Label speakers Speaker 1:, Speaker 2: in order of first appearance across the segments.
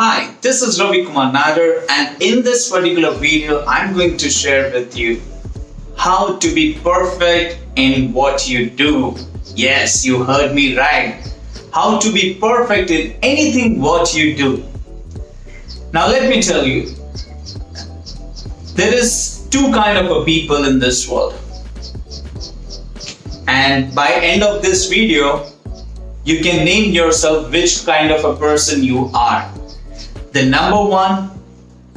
Speaker 1: Hi, this is Ravikumar Nadar, and in this particular video, I'm going to share with you how to be perfect in what you do. Yes, you heard me right. How to be perfect in anything what you do. Now let me tell you, there is two kind of a people in this world. And by end of this video, you can name yourself which kind of a person you are. The number one,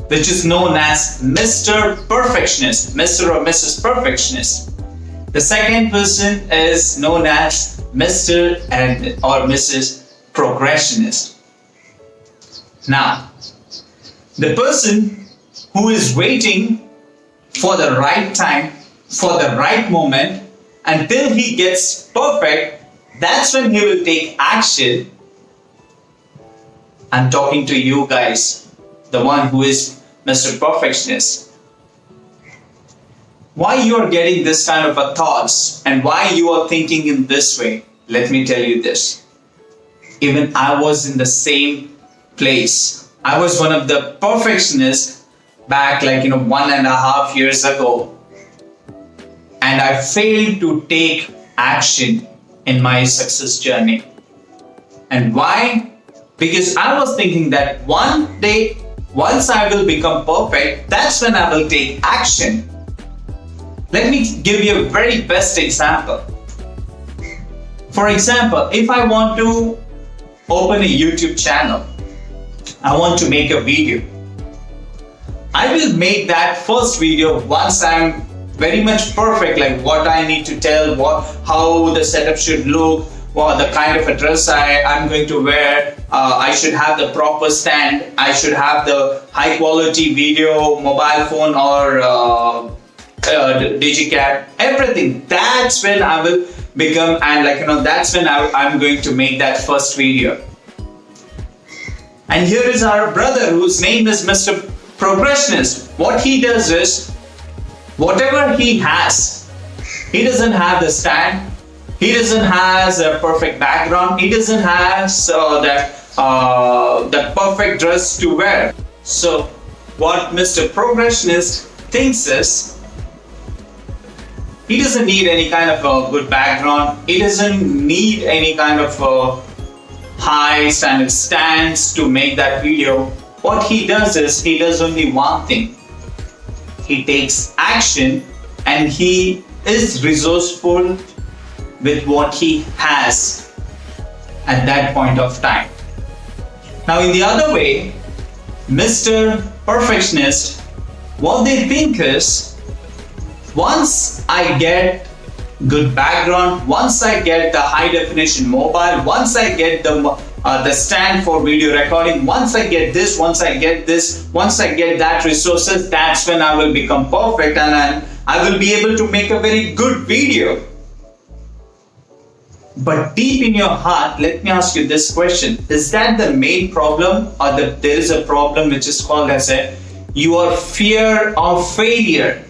Speaker 1: which is known as Mr. Perfectionist, Mr. or Mrs. Perfectionist. The second person is known as Mr. and or Mrs. Progressionist. Now, the person who is waiting for the right time, for the right moment, until he gets perfect, that's when he will take action. I'm talking to you guys, the one who is Mr. Perfectionist. Why you are getting this kind of a thoughts and why you are thinking in this way? Let me tell you this. Even I was in the same place. I was one of the perfectionists back 1.5 years ago. And I failed to take action in my success journey. And why? Because I was thinking that one day, once I will become perfect, that's when I will take action. Let me give you a very best example. For example, if I want to open a YouTube channel, I want to make a video. I will make that first video once I'm very much perfect, like what I need to tell, how the setup should look, the kind of a dress I'm going to wear. I should have the proper stand. I should have the high quality video, mobile phone or digicam, everything. That's when I will become, and that's when I'm going to make that first video. And here is our brother whose name is Mr. Progressionist. What he does is, whatever he has, he doesn't have the stand, he doesn't have a perfect background, he doesn't have that perfect dress to wear. So what Mr. Progressionist thinks is, he doesn't need any kind of a good background, he doesn't need any kind of a high standard stands to make that video. What he does is, he does only one thing. He takes action and he is resourceful with what he has at that point of time. Now in the other way, Mr. Perfectionist, what they think is, once I get good background, once I get the high definition mobile, once I get the stand for video recording, once I get this, once I get this, once I get that resources, that's when I will become perfect and I will be able to make a very good video. But deep in your heart, let me ask you this question. Is that the main problem, or that there is a problem which is called as your fear of failure?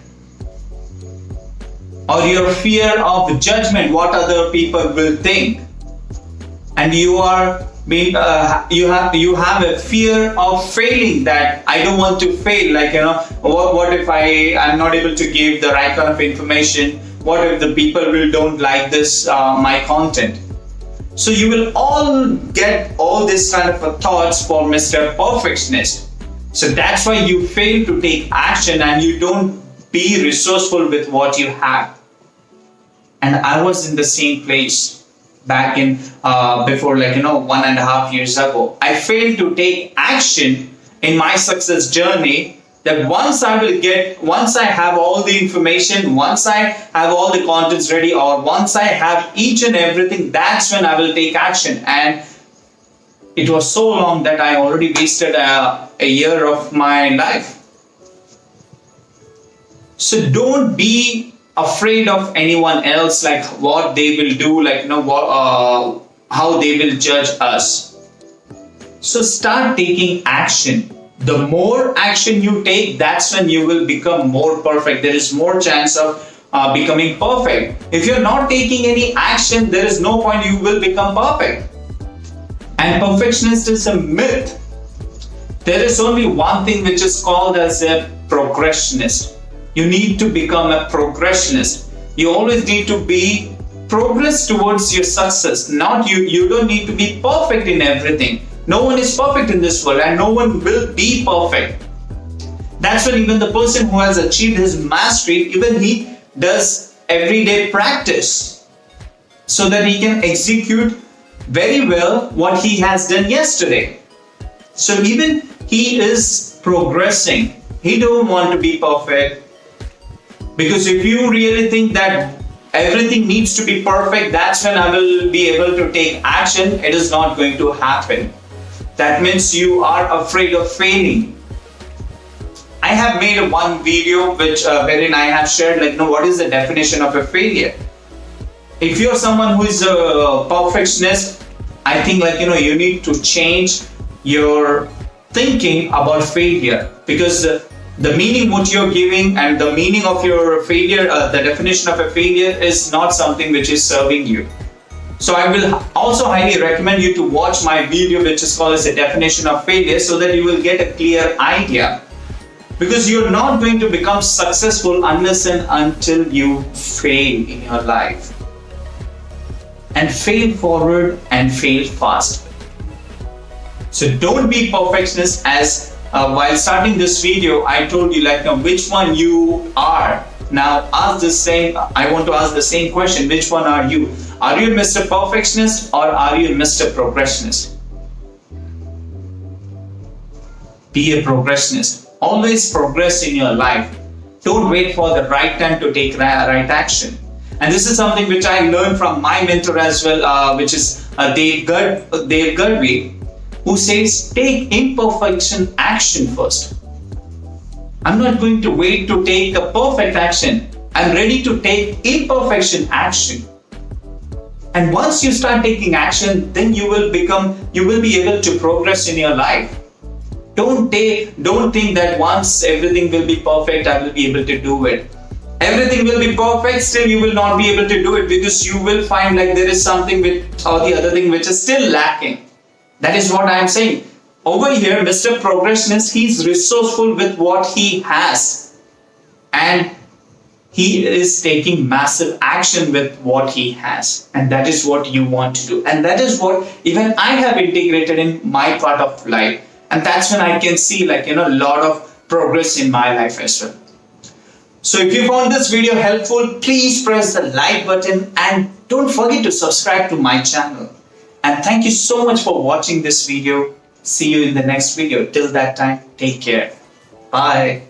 Speaker 1: Or your fear of judgment, what other people will think? And you have a fear of failing, that I don't want to fail, what if I'm not able to give the right kind of information? What if the people don't like this my content? So you will all get all this kind of thoughts for Mr. Perfectionist. So that's why you fail to take action and you don't be resourceful with what you have. And I was in the same place back in before 1.5 years ago. I failed to take action in my success journey, that once I have all the information, once I have all the contents ready, or once I have each and everything, that's when I will take action. And it was so long that I already wasted a year of my life. So don't be afraid of anyone else, like what they will do, how they will judge us. So start taking action. The more action you take, that's when you will become more perfect. There is more chance of becoming perfect. If you're not taking any action, there is no point you will become perfect. And perfectionist is a myth. There is only one thing which is called as a progressionist. You need to become a progressionist. You always need to be progress towards your success. Not you don't need to be perfect in everything. No one is perfect in this world and no one will be perfect. That's when even the person who has achieved his mastery, even he does everyday practice so that he can execute very well what he has done yesterday. So even he is progressing. He don't want to be perfect. Because if you really think that everything needs to be perfect, that's when I will be able to take action. It is not going to happen. That means you are afraid of failing. I have made one video wherein I have shared what is the definition of a failure. If you're someone who is a perfectionist, I think you need to change your thinking about failure, because the meaning what you're giving and the meaning of your failure, the definition of a failure is not something which is serving you. So I will also highly recommend you to watch my video which is called as a definition of failure, so that you will get a clear idea. Because you're not going to become successful unless and until you fail in your life. And fail forward and fail fast. So don't be perfectionist. As while starting this video, I told you which one you are. Now I want to ask the same question. Which one are you? Are you Mr. Perfectionist or are you Mr. Progressionist? Be a progressionist. Always progress in your life. Don't wait for the right time to take right action. And this is something which I learned from my mentor as well, which is Dave Gurvey, who says, take imperfection action first. I'm not going to wait to take a perfect action. I'm ready to take imperfection action. And once you start taking action, then you will be able to progress in your life. Don't think that once everything will be perfect, I will be able to do it. Everything will be perfect, still you will not be able to do it, because you will find there is something or the other thing which is still lacking. That is what I am saying. Over here, Mr. Progressionist, he's resourceful with what he has. And he is taking massive action with what he has. And that is what you want to do. And that is what even I have integrated in my part of life. And that's when I can see a lot of progress in my life as well. So if you found this video helpful, please press the like button and don't forget to subscribe to my channel. And thank you so much for watching this video. See you in the next video. Till that time, take care. Bye.